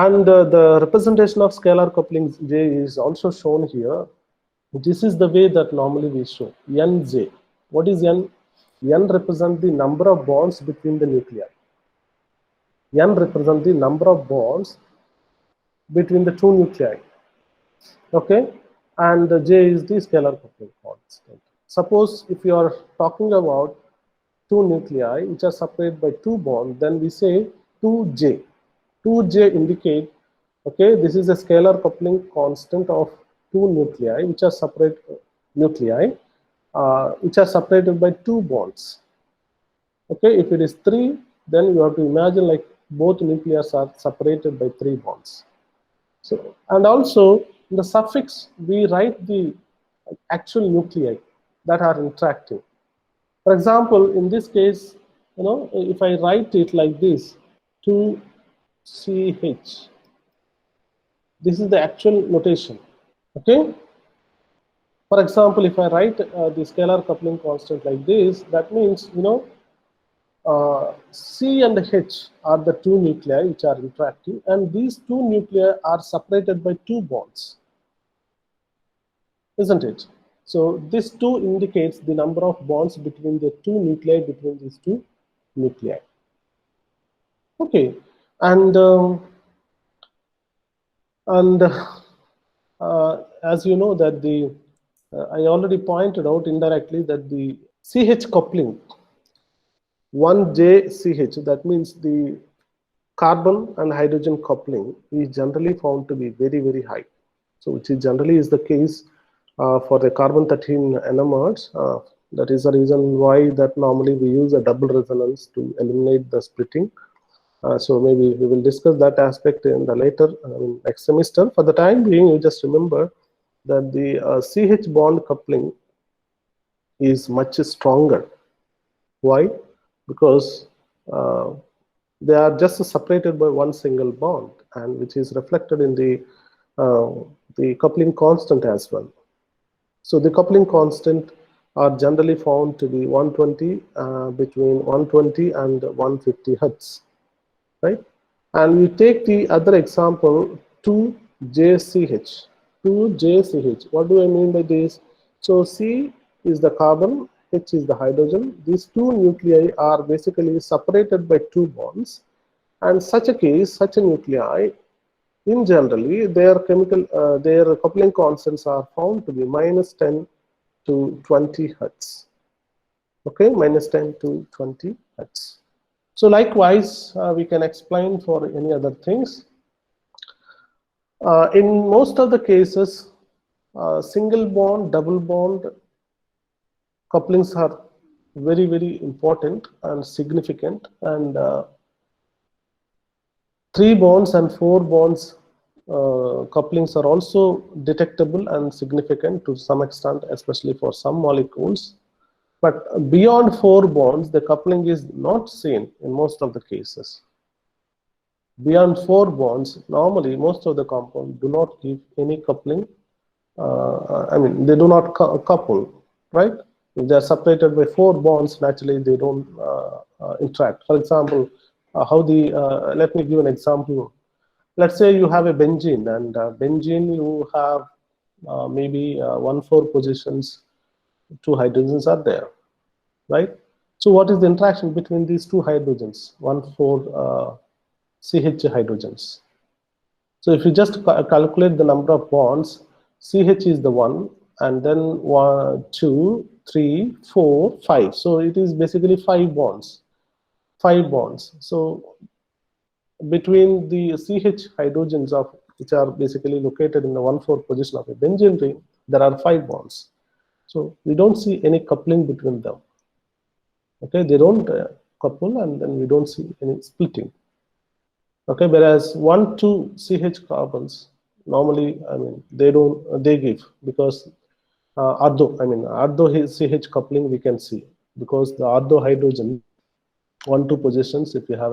And the representation of scalar coupling J is also shown here. This is the way that normally we show Nj. What is N? N represents the number of bonds between the nuclei. N represents the number of bonds between the two nuclei. Okay, and J is the scalar coupling constant. Suppose if you are talking about two nuclei which are separated by two bonds, then we say 2J. 2J indicate, okay, this is a scalar coupling constant of two nuclei which are separate which are separated by two bonds. Okay, if it is 3, then you have to imagine like both nuclei are separated by 3 bonds. So, and also in the suffix we write the actual nuclei that are interacting. For example, in this case, if I write it like this, 2CH, this is the actual notation. Okay. For example, if I write the scalar coupling constant like this, that means C and H are the two nuclei which are interacting, and these two nuclei are separated by two bonds, isn't it? So this 2 indicates the number of bonds between the two nuclei between these two nuclei. Okay, and as you know that I already pointed out indirectly that the CH coupling 1JCH, that means the carbon and hydrogen coupling is generally found to be very, very high. So which is generally is the case for the carbon-13 NMRs. That is the reason why that normally we use a double resonance to eliminate the splitting. So maybe we will discuss that aspect in the later next semester. For the time being, you just remember that the CH bond coupling is much stronger. Why? Because they are just separated by one single bond, and which is reflected in the coupling constant as well. So the coupling constant are generally found to be 120 between 120 and 150 hertz, right? And we take the other example 2JCH. 2JCH. What do I mean by this? So C is the carbon, H is the hydrogen. These two nuclei are basically separated by two bonds, and such a case, such a nuclei, in generally their coupling constants are found to be -10 to 20 hertz. Okay, -10 to 20 hertz. So likewise, we can explain for any other things. In most of the cases, single bond, double bond couplings are very, very important and significant, and 3 bonds and 4 bonds couplings are also detectable and significant to some extent, especially for some molecules. But beyond 4 bonds, the coupling is not seen in most of the cases. Beyond 4 bonds, normally most of the compounds do not give any coupling. They do not couple, right? If they are separated by 4 bonds, naturally they don't interact. For example, let me give an example. Let's say you have a benzene, and benzene you have maybe 1,4 positions, 2 hydrogens are there, right? So what is the interaction between these 2 hydrogens, 1,4 CH hydrogens? So if you just calculate the number of bonds, CH is the 1, and then 1, 2, 3, 4, 5. So it is basically 5 bonds. 5 bonds. So between the CH hydrogens which are basically located in the 1,4 position of a benzene ring, there are 5 bonds. So we don't see any coupling between them. Okay, they don't couple, and then we don't see any splitting. Okay, whereas 1, 2 CH carbons normally, they give, because ortho CH coupling we can see, because the ortho hydrogen 1, 2 positions, if you have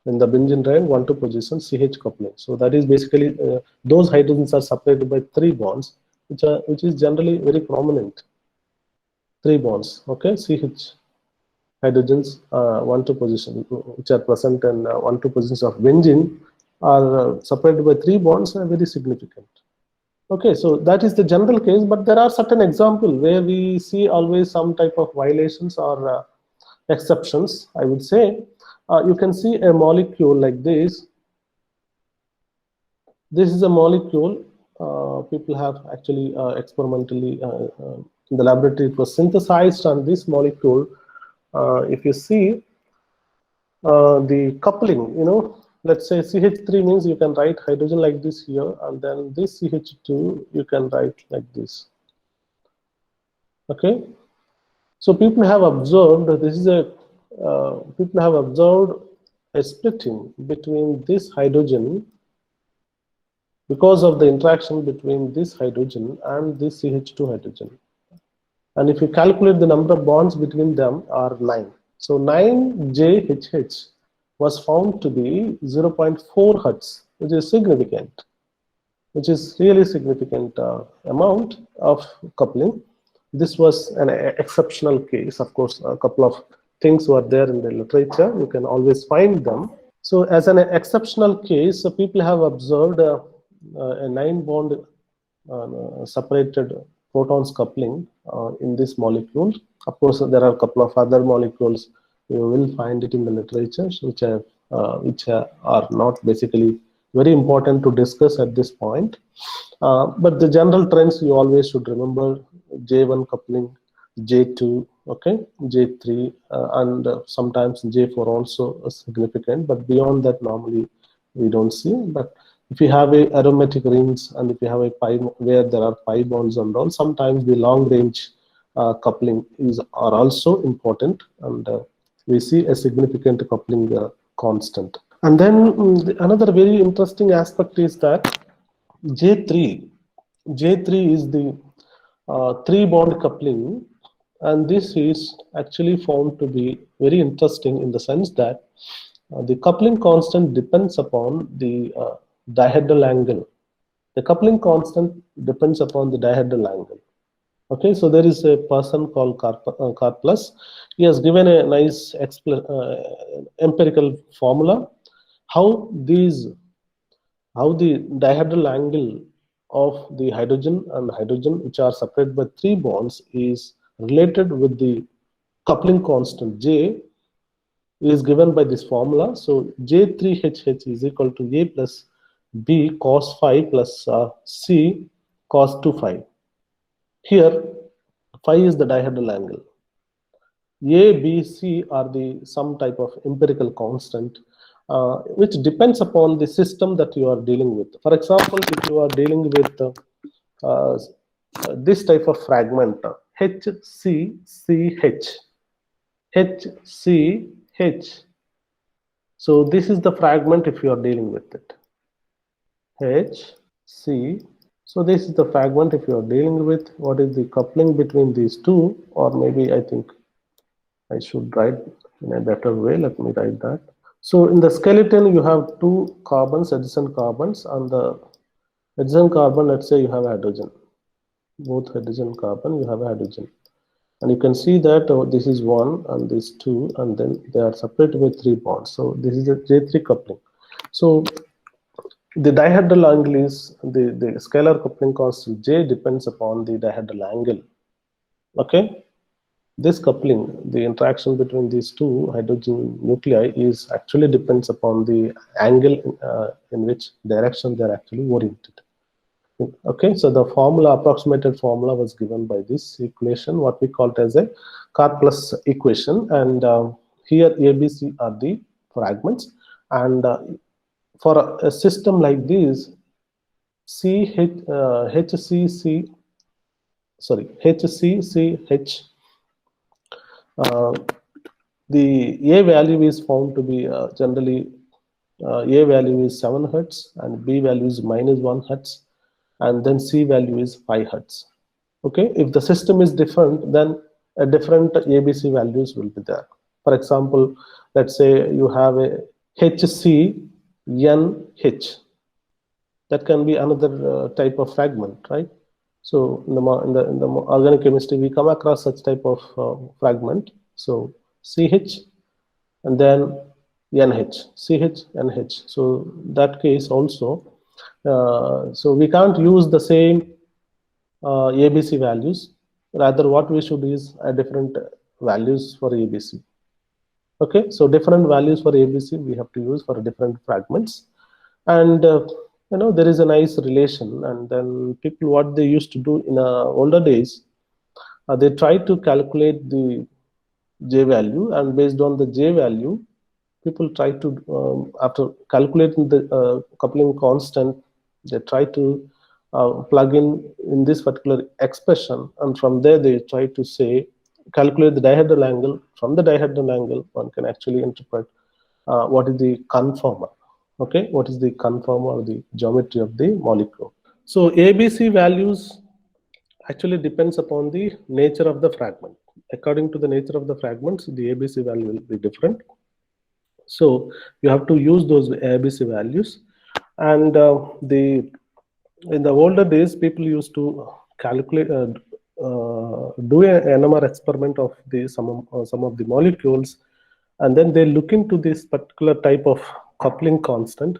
in the benzene ring 1, 2 positions CH coupling. So that is basically those hydrogens are separated by 3 bonds, which is generally very prominent. 3 bonds, okay, CH hydrogens 1, 2 position, which are present in 1, 2 positions of benzene. are separated by 3 bonds are very significant. Okay, so that is the general case, but there are certain examples where we see always some type of violations or exceptions, I would say. You can see a molecule like this. This is a molecule people have actually experimentally in the laboratory. It was synthesized on this molecule. If you see the coupling, let's say CH3 means you can write hydrogen like this here, and then this CH2 you can write like this. Okay, so people have observed people have observed a splitting between this hydrogen because of the interaction between this hydrogen and this CH2 hydrogen. And if you calculate the number of bonds between them are 9. So 9JHH was found to be 0.4 Hertz, which is significant, which is really significant amount of coupling. This was an exceptional case. Of course, a couple of things were there in the literature. You can always find them. So as an exceptional case, people have observed a 9-bond separated protons coupling in this molecule. Of course, there are a couple of other molecules. You will find it in the literature, which are not basically very important to discuss at this point. But the general trends you always should remember: J1 coupling, J2, okay, J3, and sometimes J4 also is significant. But beyond that, normally we don't see. But if you have a aromatic rings and if you have a pi where there are pi bonds and all, sometimes the long range coupling are also important, and we see a significant coupling constant. And then another very interesting aspect is that J3 is the 3-bond coupling, and this is actually found to be very interesting in the sense that the coupling constant depends upon the dihedral angle. The coupling constant depends upon the dihedral angle. Okay, so there is a person called Karplus. He has given a nice empirical formula how the dihedral angle of the hydrogen and hydrogen, which are separated by 3 bonds, is related with the coupling constant J, is given by this formula. So J3HH is equal to A plus B cos phi plus C cos 2 phi. Here, phi is the dihedral angle. A, B, C are the some type of empirical constant which depends upon the system that you are dealing with. For example, if you are dealing with this type of fragment, HCCH, HCH. So this is the fragment if you are dealing with it. HC. So this is the fragment if you are dealing with. What is the coupling between these two? Or maybe I think I should write in a better way. Let me write that. So in the skeleton, you have 2 carbons, adjacent carbons. On the adjacent carbon, let's say you have hydrogen. Both hydrogen carbon, you have hydrogen. And you can see that this is 1 and this 2, and then they are separated by 3 bonds. So this is a J3 coupling. So the dihedral angle is the scalar coupling constant J depends upon the dihedral angle. Okay. This coupling, the interaction between these 2 hydrogen nuclei, is actually depends upon the angle in which direction they are actually oriented. Okay, so the formula, approximated formula, was given by this equation, what we call it as a Karplus equation, and here ABC are the fragments, and for a system like this, HCCH. The A value is found to be generally A value is 7 Hertz and B value is -1 Hertz, and then C value is 5 Hertz. Okay, if the system is different, then a different ABC values will be there. For example, let's say you have a HCNH. That can be another type of fragment, right? So in the organic chemistry, we come across such type of fragment. So CH, and then NH, CH, NH. So that case also, so we can't use the same ABC values. Rather, what we should is a different values for ABC. Okay, so different values for ABC we have to use for different fragments, and there is a nice relation. And then people, what they used to do in older days, they try to calculate the J value, and based on the J value, people try to after calculating the coupling constant, they try to plug in this particular expression, and from there they try to say calculate the dihedral angle. From the dihedral angle, one can actually interpret what is the conformer. Okay, what is the conformer or the geometry of the molecule. So ABC values actually depends upon the nature of the fragment. According to the nature of the fragments, the ABC value will be different. So you have to use those ABC values. And in the older days, people used to calculate, do an NMR experiment of some of the molecules, and then they look into this particular type of coupling constant,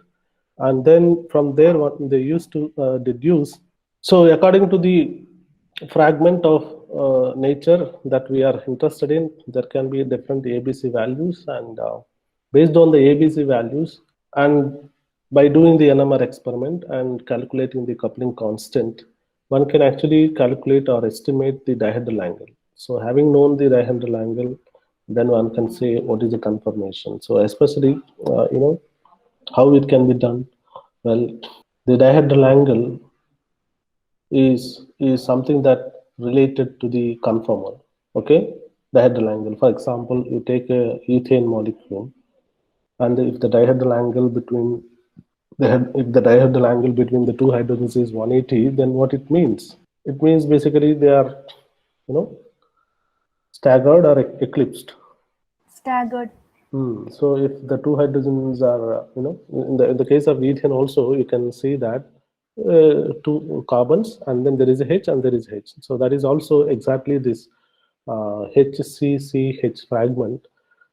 and then from there what they used to deduce. So according to the fragment of nature that we are interested in, there can be different ABC values, and based on the ABC values, and by doing the NMR experiment and calculating the coupling constant, one can actually calculate or estimate the dihedral angle. So having known the dihedral angle, then one can say what is the conformation. So especially, how it can be done. Well, the dihedral angle is something that related to the conformer. Okay, dihedral angle. For example, you take a ethane molecule, and if the dihedral angle between if the dihedral angle between the two hydrogens is 180, then what it means? It means basically they are, staggered or eclipsed. Staggered. So if the two hydrogens are, in the case of ethane also, you can see that two carbons, and then there is a H and there is H. So that is also exactly this HCCH fragment,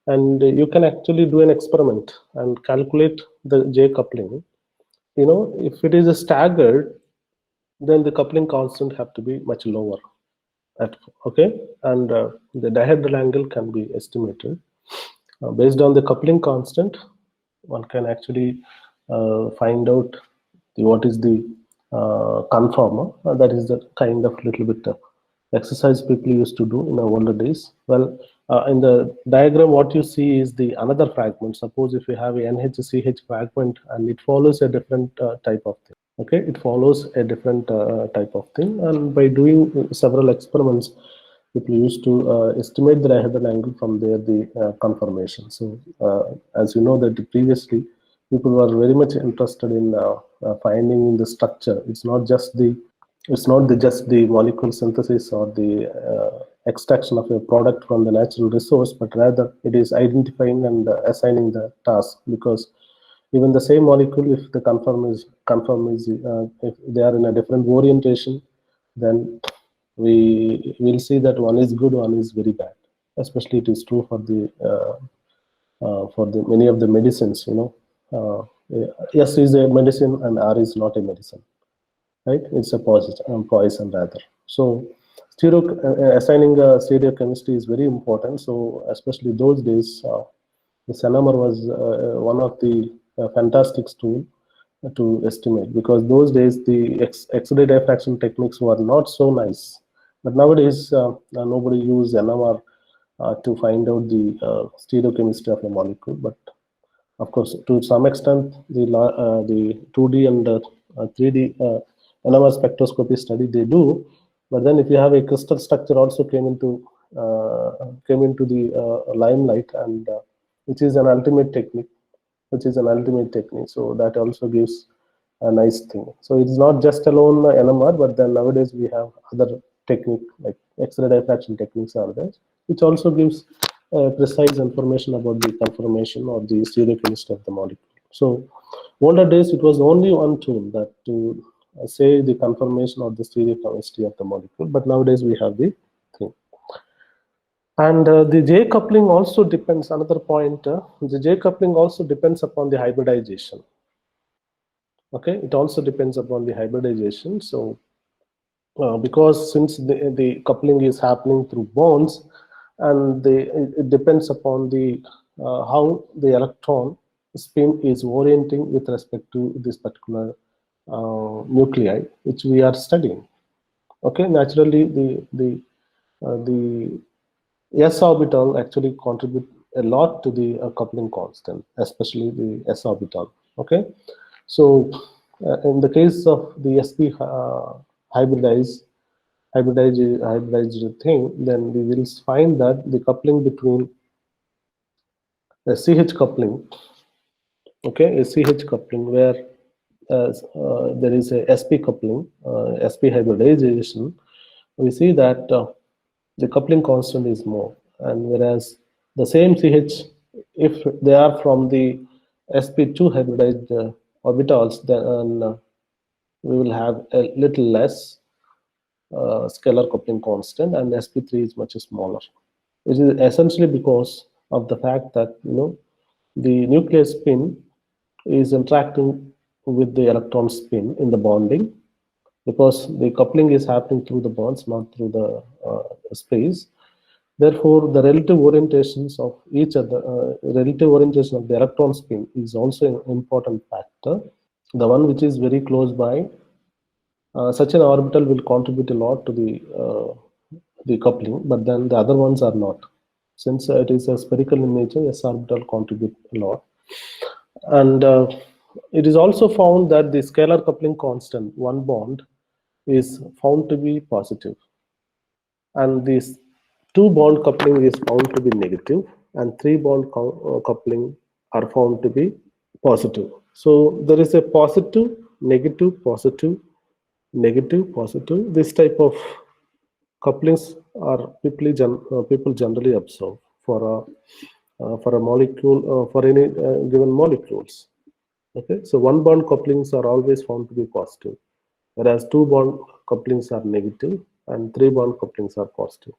and you can actually do an experiment and calculate the J coupling. If it is a staggered, then the coupling constant have to be much lower. Okay, and the dihedral angle can be estimated based on the coupling constant. One can actually find out what is the conformer. That is the kind of little bit exercise people used to do in the older days. Well, in the diagram, what you see is the another fragment. Suppose if you have a NHCH fragment and it follows a different type of thing. Okay, it follows a different type of thing, and by doing several experiments, people used to estimate the dihedral angle, from there the conformation. So as you know that previously people were very much interested in finding in the structure. It's not just the molecule synthesis or the extraction of a product from the natural resource, but rather it is identifying and assigning the task. Because even the same molecule, if the conform is if they are in a different orientation, then we will see that one is good, one is very bad. Especially it is true for the many of the medicines. S is a medicine and R is not a medicine, right? It's a poison rather. So assigning stereochemistry is very important. So especially those days, the NMR was one of the fantastic tool to estimate, because those days the X-ray diffraction techniques were not so nice. But nowadays nobody uses NMR to find out the stereochemistry of a molecule. But of course, to some extent, the 2D and 3D NMR spectroscopy study they do. But then, if you have a crystal structure, also came into the limelight, and which is an ultimate technique. So that also gives a nice thing. So it's not just alone NMR, but then nowadays we have other technique like X-ray diffraction techniques are there, which also gives precise information about the conformation or the stereochemistry of the molecule. So older days it was only one tool that to say the conformation or the stereochemistry of the molecule, but nowadays we have the thing. And the J coupling also depends, another point, the J coupling also depends upon the hybridization. Okay, it also depends upon the hybridization. So because since the coupling is happening through bonds, and it depends upon the how the electron spin is orienting with respect to this particular nuclei which we are studying. Okay, naturally the s orbital actually contribute a lot to the coupling constant, especially the s orbital. Okay, so in the case of the sp hybridized hybridized thing, then we will find that the coupling between a CH coupling, okay, a CH coupling where there is a SP coupling, SP hybridization, we see that the coupling constant is more, and whereas the same CH, if they are from the sp2 hybridized orbitals, then we will have a little less scalar coupling constant, and sp3 is much smaller, which is essentially because of the fact that the nuclear spin is interacting with the electron spin in the bonding, because the coupling is happening through the bonds, not through the space. Therefore, the relative orientations of each other, relative orientation of the electron spin is also an important factor. The one which is very close by, such an orbital will contribute a lot to the coupling, but then the other ones are not. Since it is a spherical in nature, s orbital contribute a lot. And it is also found that the scalar coupling constant, one bond, is found to be positive, and this two bond coupling is found to be negative, and three bond coupling are found to be positive. So there is a positive, negative, positive, negative, positive. This type of couplings are people generally observe for a molecule, for any given molecules. Okay, so one bond couplings are always found to be positive, whereas two bond couplings are negative and three bond couplings are positive.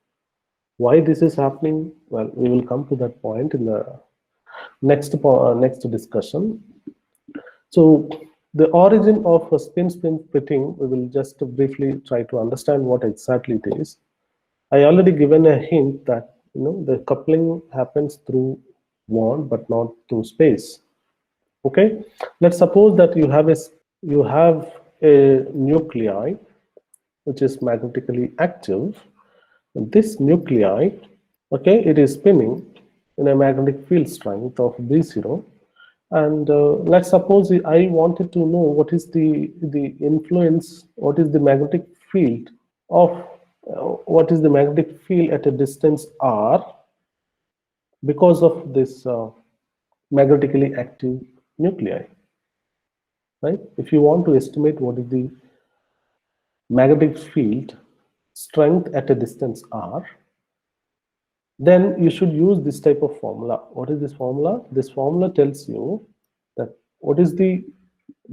Why this is happening? Well, we will come to that point in the next discussion. So the origin of a spin-spin splitting, we will just briefly try to understand what exactly it is. I already given a hint that the coupling happens through bond but not through space. Okay, let's suppose that you have a nuclei which is magnetically active. And this nuclei, okay, it is spinning in a magnetic field strength of B0. And let's suppose I wanted to know what is the influence, what is the magnetic field of what is the magnetic field at a distance r because of this magnetically active nuclei, right? If you want to estimate what is the magnetic field strength at a distance r, then you should use this type of formula. What is this formula? This formula tells you that what is the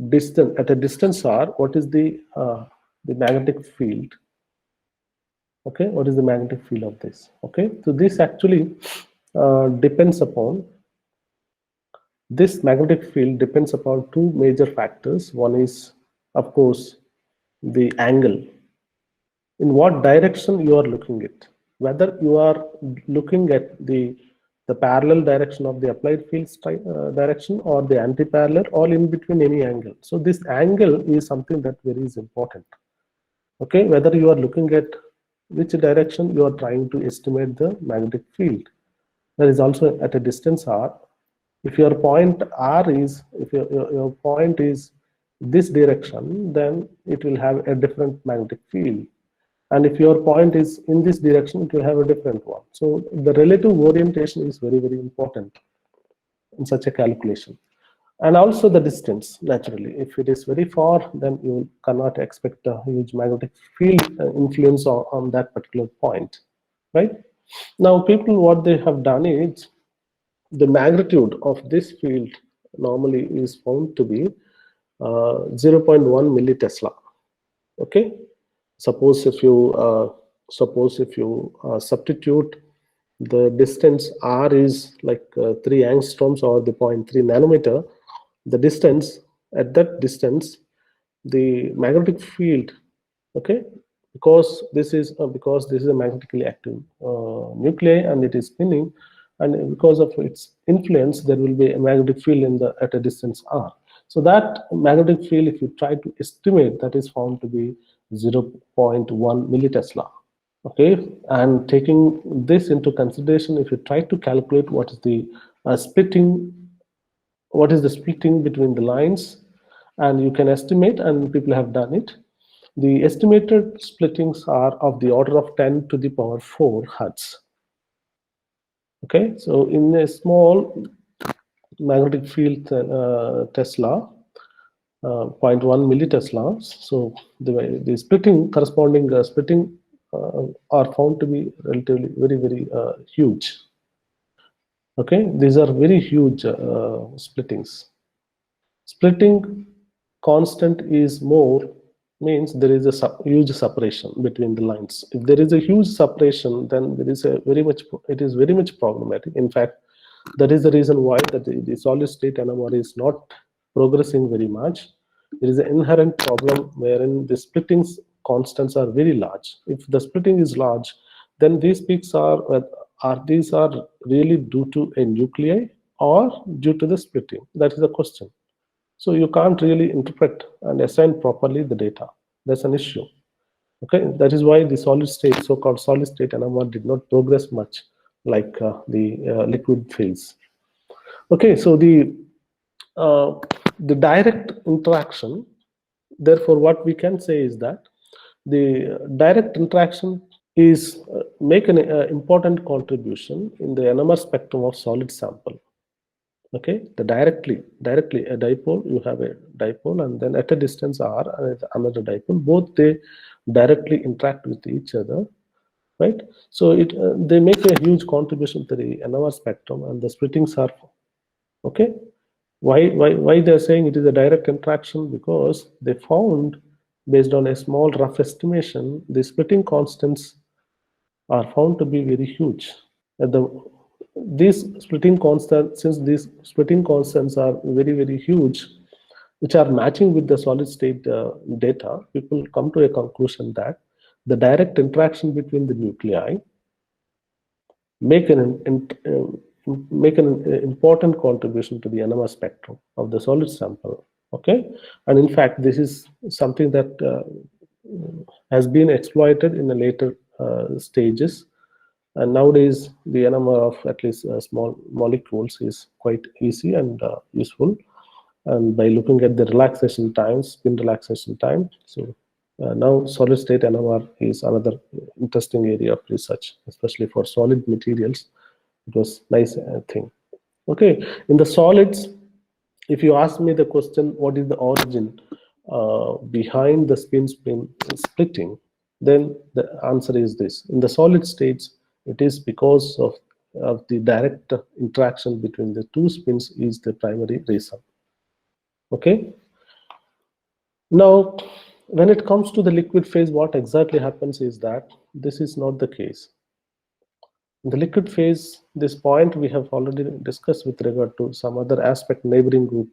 distance at a distance r, what is the magnetic field. Okay, what is the magnetic field of this? Okay, so this actually depends upon, this magnetic field depends upon two major factors. One is, of course, the angle, in what direction you are looking at, whether you are looking at the parallel direction of the applied field direction, or the anti-parallel, or in between any angle. So this angle is something that very is important. Okay, whether you are looking at which direction you are trying to estimate the magnetic field. That is also at a distance r. If your point r is, if your point is this direction, then it will have a different magnetic field. And if your point is in this direction, it will have a different one. So the relative orientation is very, very important in such a calculation. And also the distance, naturally. If it is very far, then you cannot expect a huge magnetic field influence on that particular point, right? Now, people, what they have done is, the magnitude of this field normally is found to be 0.1 millitesla. Okay, suppose if you substitute the distance r is like 3 angstroms or the 0.3 nanometer, the distance, at that distance, the magnetic field, okay, because this is a magnetically active nuclei and it is spinning, and because of its influence there will be a magnetic field in the at a distance r. So that magnetic field, if you try to estimate, that is found to be 0.1 millitesla. Okay, and taking this into consideration, if you try to calculate what is the splitting, what is the splitting between the lines, and you can estimate, and people have done it. The estimated splittings are of the order of 10 to the power 4 hertz. Okay, so in a small magnetic field Tesla, 0.1 millitesla, so the splitting, corresponding splitting are found to be relatively very huge. Okay, these are very huge splittings. Splitting constant is more, means there is a huge separation between the lines. If there is a huge separation, then there is a it is very much problematic. In fact, that is the reason why that the solid state NMR is not progressing very much. There is an inherent problem wherein the splittings constants are very large. If the splitting is large, then these peaks are really due to a nuclei or due to the splitting? That is the question. So you can't really interpret and assign properly the data. That's an issue. Okay, that is why the solid state, so-called solid state NMR, did not progress much like the liquid phase. Okay, so the direct interaction. Therefore, what we can say is that the direct interaction is make an important contribution in the NMR spectrum of solid sample. Okay, the directly a dipole, you have a dipole, and then at a distance r another dipole, both they directly interact with each other, right? So they make a huge contribution to the NMR spectrum, and the splittings are okay. Why they're saying it is a direct interaction? Because they found, based on a small rough estimation, the splitting constants are found to be very huge. These splitting constants, since these splitting constants are very huge, which are matching with the solid state data, people come to a conclusion that the direct interaction between the nuclei make an important contribution to the NMR spectrum of the solid sample. Okay, and in fact, this is something that has been exploited in the later stages. And nowadays, the NMR of at least small molecules is quite easy and useful. And by looking at the relaxation time, spin relaxation time, so now solid state NMR is another interesting area of research, especially for solid materials. It was nice thing. Okay, in the solids, if you ask me the question, what is the origin behind the spin-spin splitting, then the answer is this. In the solid states, it is because of the direct interaction between the two spins is the primary reason. Okay. Now, when it comes to the liquid phase, what exactly happens is that this is not the case. In the liquid phase, this point we have already discussed with regard to some other aspect, neighboring group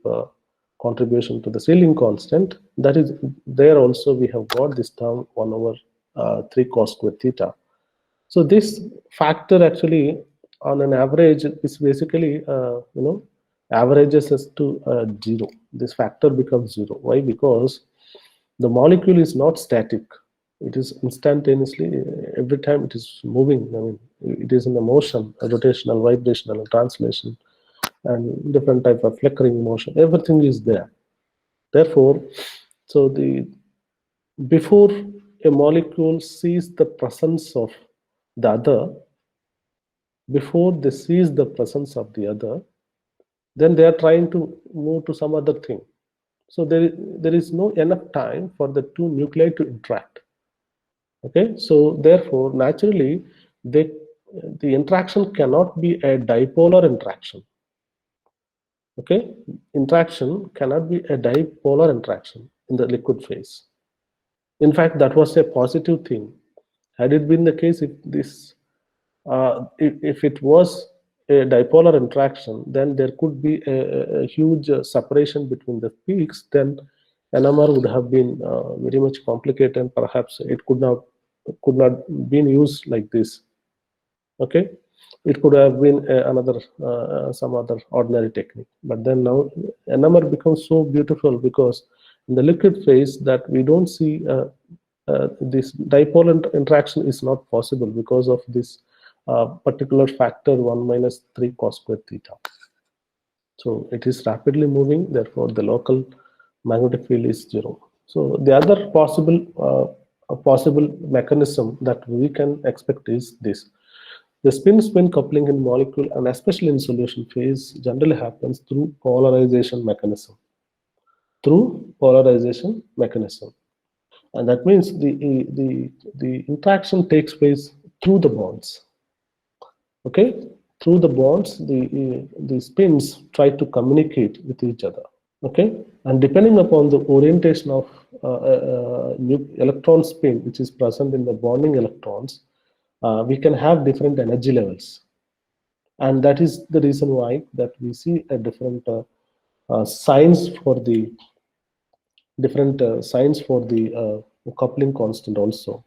contribution to the Sealing constant. That is, there also we have got this term 1 over 3 cos square theta. So this factor actually, on an average, is basically averages us to 0. This factor becomes 0. Why? Because the molecule is not static. It is instantaneously, every time it is moving. I mean, it is in a motion, a rotational, vibrational, translation, and different type of flickering motion. Everything is there. Therefore, so before a molecule sees the presence of the other, before they sees the presence of the other, then they are trying to move to some other thing. So there is no enough time for the two nuclei to interact. Okay, so therefore, naturally, the interaction cannot be a dipolar interaction. Okay, interaction cannot be a dipolar interaction in the liquid phase. In fact, that was a positive thing. Had it been the case, if this If it was a dipolar interaction, then there could be a huge separation between the peaks. Then NMR would have been very much complicated, and perhaps it could not been used like this. Okay, it could have been another some other ordinary technique. But then now NMR becomes so beautiful because in the liquid phase that we don't see this dipole interaction is not possible because of this particular factor 1 minus 3 cos square theta. So it is rapidly moving, therefore the local magnetic field is 0. So the other possible mechanism that we can expect is this. The spin-spin coupling in molecule, and especially in solution phase, generally happens through polarization mechanism. And that means the interaction takes place through the bonds. Okay, through the bonds, the spins try to communicate with each other. Okay, and depending upon the orientation of electron spin which is present in the bonding electrons, we can have different energy levels, and that is the reason why that we see a different signs for the coupling constant also.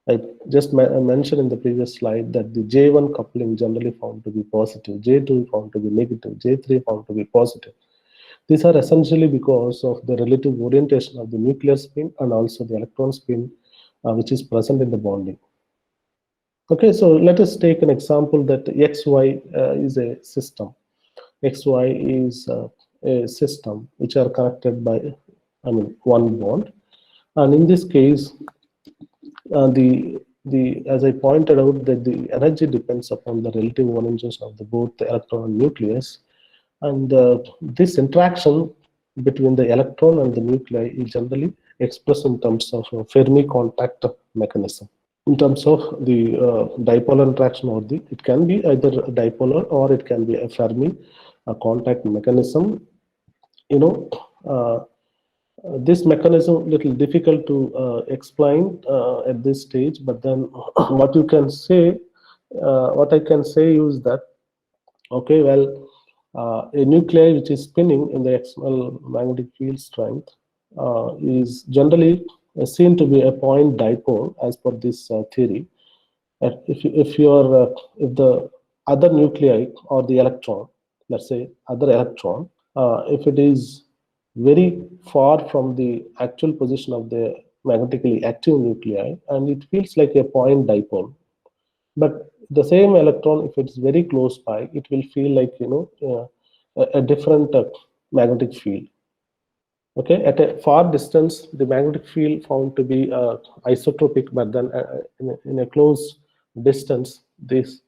I just mentioned in the previous slide that the J1 coupling generally found to be positive, J2 found to be negative, J3 found to be positive. These are essentially because of the relative orientation of the nuclear spin and also the electron spin which is present in the bonding. Okay, so let us take an example that XY is a system. XY is a system which are connected by, one bond, and in this case, as I pointed out, that the energy depends upon the relative orientation of both the electron and nucleus, and this interaction between the electron and the nuclei is generally expressed in terms of Fermi contact mechanism. In terms of the dipolar interaction, it can be either dipolar or it can be a Fermi contact mechanism. This mechanism little difficult to explain at this stage, but then what I can say is that, okay, well, a nuclei which is spinning in the external magnetic field strength is generally seen to be a point dipole as per this theory. If the other nuclei or the electron, let's say other electron, if it is very far from the actual position of the magnetically active nuclei, and it feels like a point dipole. But the same electron, if it's very close by, it will feel like a different magnetic field. Okay, at a far distance, the magnetic field found to be isotropic, but then in a close distance, this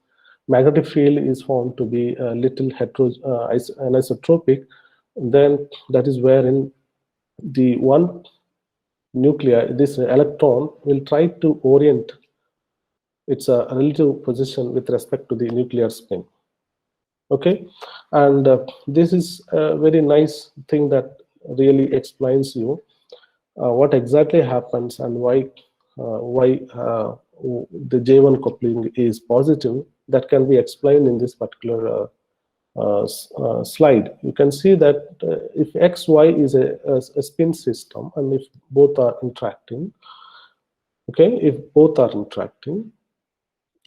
magnetic field is found to be a little anisotropic. Then that is wherein the one nuclei, this electron, will try to orient its relative position with respect to the nuclear spin. Okay, and this is a very nice thing that really explains you what exactly happens and why the J1 coupling is positive. That can be explained in this particular slide. You can see that if XY is a spin system, and if both are interacting, okay, if both are interacting,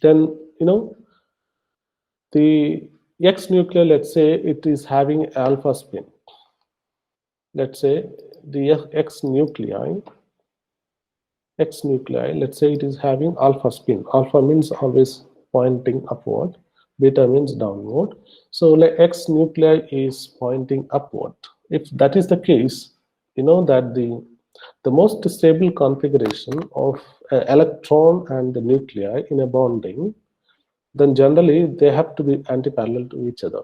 then the X nuclei, let's say it is having alpha spin. Let's say the X nuclei, let's say it is having alpha spin. Alpha means always pointing upward, beta means downward. So like X nuclei is pointing upward. If that is the case, you know that the most stable configuration of electron and the nuclei in a bonding, then generally they have to be antiparallel to each other.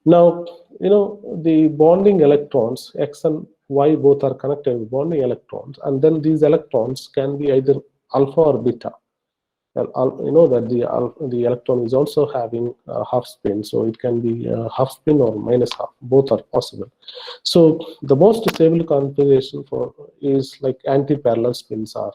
Now, the bonding electrons, X and Y both are connected with bonding electrons, and then these electrons can be either alpha or beta. You know that the electron is also having a half spin, so it can be half spin or minus half. Both are possible. So the most stable configuration is like anti-parallel spins are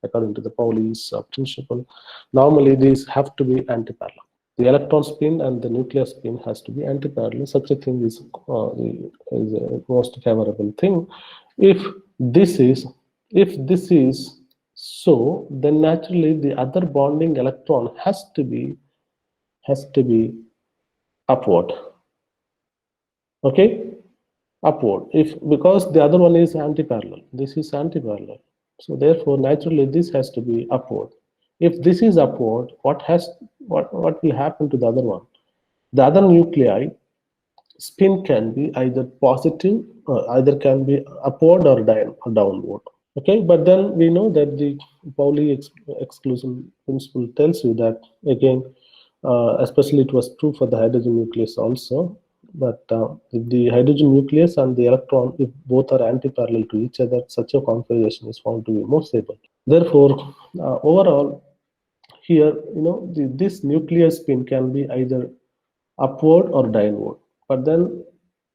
according to the Pauli's principle. Normally, these have to be antiparallel. The electron spin and the nuclear spin has to be antiparallel. Such a thing is a most favorable thing. If this is so, then naturally the other bonding electron has to be upward. Okay, upward. If because the other one is antiparallel, this is antiparallel. So therefore, naturally this has to be upward. If this is upward, what will happen to the other one? The other nuclei spin can be either positive, either can be upward or downward. Okay, but then we know that the Pauli exclusion principle tells you that again, especially it was true for the hydrogen nucleus also. But if the hydrogen nucleus and the electron, if both are antiparallel to each other, such a configuration is found to be more stable. Therefore, overall, here this nuclear spin can be either upward or downward. But then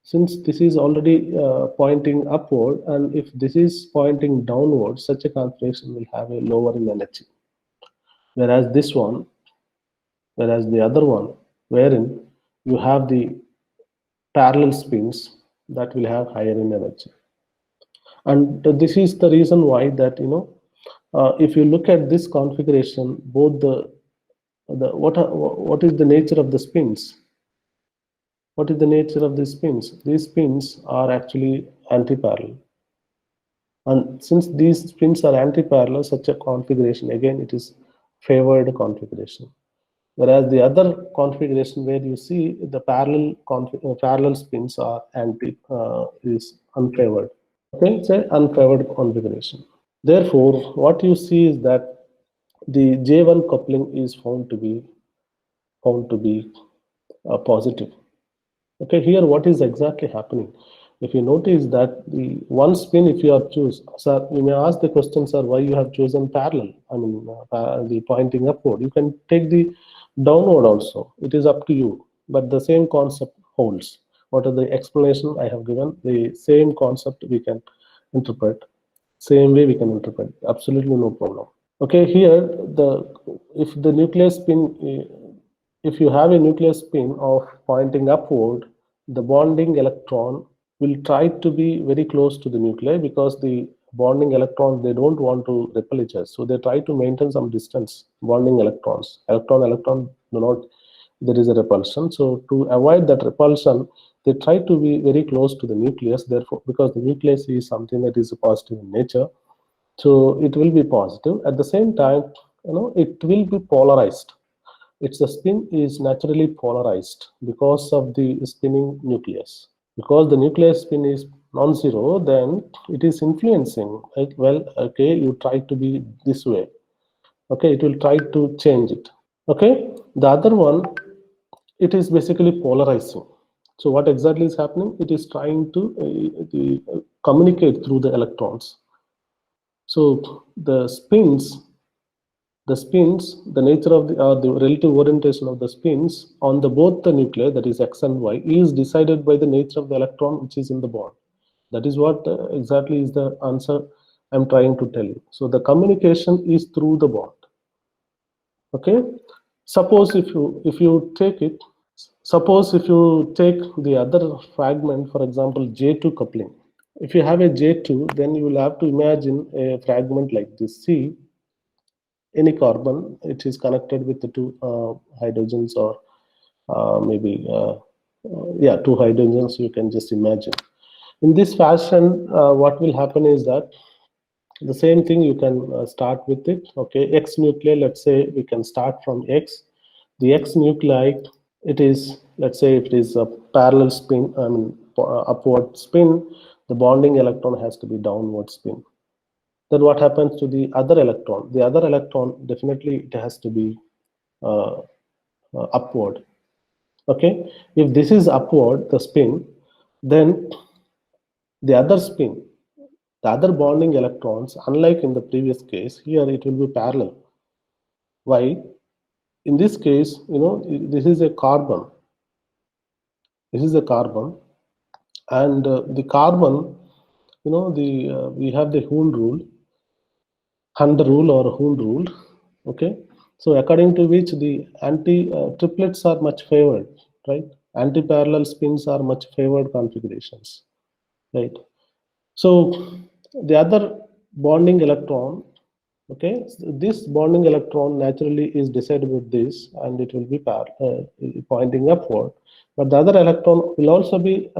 since this is already pointing upward, and if this is pointing downward, such a configuration will have a lower in energy. Whereas the other one, wherein you have the parallel spins, that will have higher in energy. And this is the reason why that if you look at this configuration, both what is the nature of the spins? What is the nature of these spins? These spins are actually antiparallel. And since these spins are antiparallel, such a configuration, again, it is favored configuration. Whereas the other configuration where you see the parallel spins are is unfavored. Okay, it's an unfavored configuration. Therefore, what you see is that the J1 coupling is found to be positive. Okay, here what is exactly happening? If you notice that the one spin, if you are choose, sir, you may ask the question, sir, why you have chosen parallel? I mean, the pointing upward. You can take the downward also. It is up to you. But the same concept holds. What are the explanation I have given? The same concept we can interpret. Same way we can interpret. Absolutely no problem. Okay, here if the nuclear spin, if you have a nuclear spin of pointing upward, the bonding electron will try to be very close to the nuclei, because the bonding electrons, they don't want to repel each other, so they try to maintain some distance. Bonding electrons, electron do not, there is a repulsion, so to avoid that repulsion, they try to be very close to the nucleus. Therefore, because the nucleus is something that is positive in nature, so it will be positive. At the same time, it will be polarized. Its spin is naturally polarized because of the spinning nucleus. Because the nucleus spin is non-zero, then it is influencing. Like, well, okay, you try to be this way. Okay, it will try to change it. Okay, the other one, it is basically polarizing. So what exactly is happening? It is trying to communicate through the electrons. So the nature of the relative orientation of the spins on the both the nuclei, that is X and Y, is decided by the nature of the electron which is in the bond. That is what exactly is the answer I'm trying to tell you. So the communication is through the bond. Okay. Suppose if you take it, suppose if you take the other fragment, for example, J2 coupling. If you have a J2, then you will have to imagine a fragment like this. See, any carbon, it is connected with the two hydrogens, or maybe yeah, two hydrogens, you can just imagine. In this fashion, what will happen is that the same thing you can start with it. Okay, X nuclei, let's say we can start from X. The X nuclei, it is, let's say if it is a parallel spin, I mean upward spin, the bonding electron has to be downward spin. Then what happens to the other electron? The other electron, definitely it has to be upward. Okay, if this is upward, the spin, then the other spin, the other bonding electrons, unlike in the previous case, here it will be parallel. Why? In this case, this is a carbon. This is a carbon, and the carbon, we have the Hund rule. Hund rule or Hund rule. Okay, so according to which the anti triplets are much favored, right? Anti-parallel spins are much favored configurations, right? So the other bonding electron, okay, so this bonding electron naturally is decided with this, and it will be pointing upward. But the other electron will also be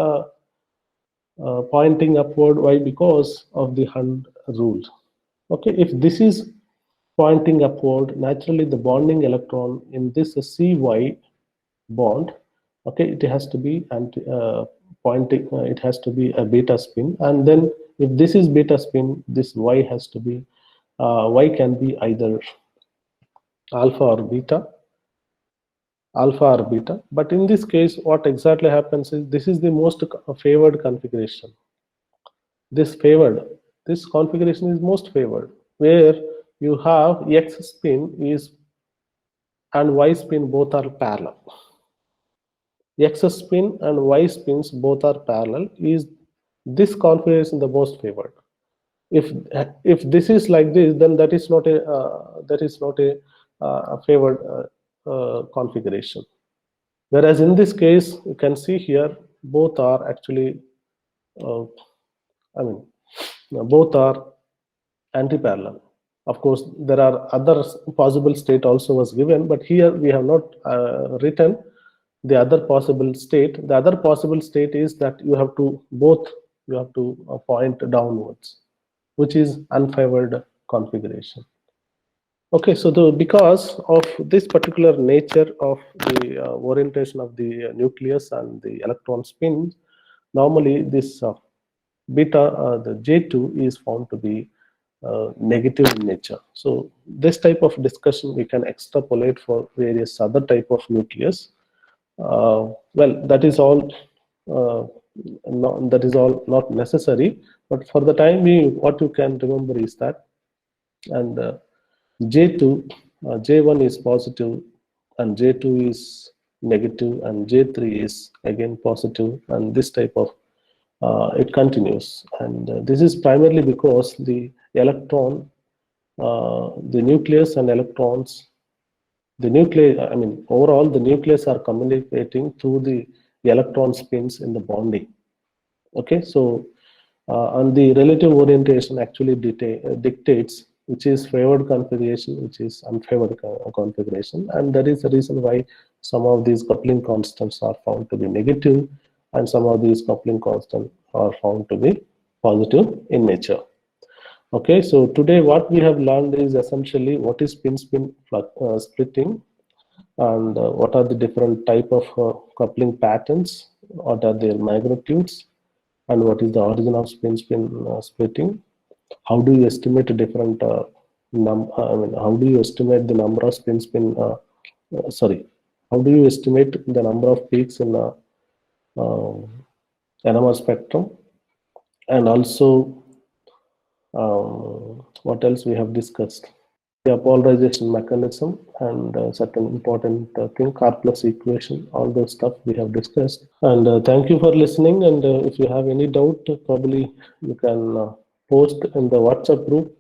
pointing upward. Why? Because of the Hund rule. Okay, if this is pointing upward, naturally the bonding electron in this CY bond, okay, it has to be pointing, it has to be a beta spin, and then if this is beta spin, this Y has to be, Y can be either alpha or beta, but in this case what exactly happens is this is the most favored configuration. This configuration is most favored, where you have X spin is and Y spin both are parallel. X spin and Y spins both are parallel. Is this configuration the most favored? If this is like this, then that is not a favored configuration. Whereas in this case, you can see here both are actually, uh, I mean, both are anti-parallel. Of course, there are other possible state also was given, but here we have not written the other possible state. The other possible state is that you have to point downwards, which is unfavored configuration. Okay, so because of this particular nature of the orientation of the nucleus and the electron spin, normally this the J2 is found to be negative in nature. So this type of discussion we can extrapolate for various other type of nucleus. Well, that is all. That is all not necessary, but for the time being, what you can remember is that, and J2, J1 is positive, and J2 is negative, and J3 is again positive, and this type of it continues. And this is primarily because the electron, the nucleus and electrons, the nucleus, I mean, overall, the nucleus are communicating through the electron spins in the bonding. Okay, so and the relative orientation actually dictates which is favored configuration, which is unfavored configuration, and that is the reason why some of these coupling constants are found to be negative, and some of these coupling constants are found to be positive in nature. Okay, so today what we have learned is essentially what is spin-spin splitting, and what are the different type of coupling patterns, what are their magnitudes, and what is the origin of spin-spin splitting. How do you estimate a different how do you estimate the number of how do you estimate the number of peaks in a NMR spectrum, and also what else we have discussed? The polarization mechanism, and certain important thing, Karplus equation, all those stuff we have discussed. And thank you for listening, and if you have any doubt, probably you can post in the WhatsApp group,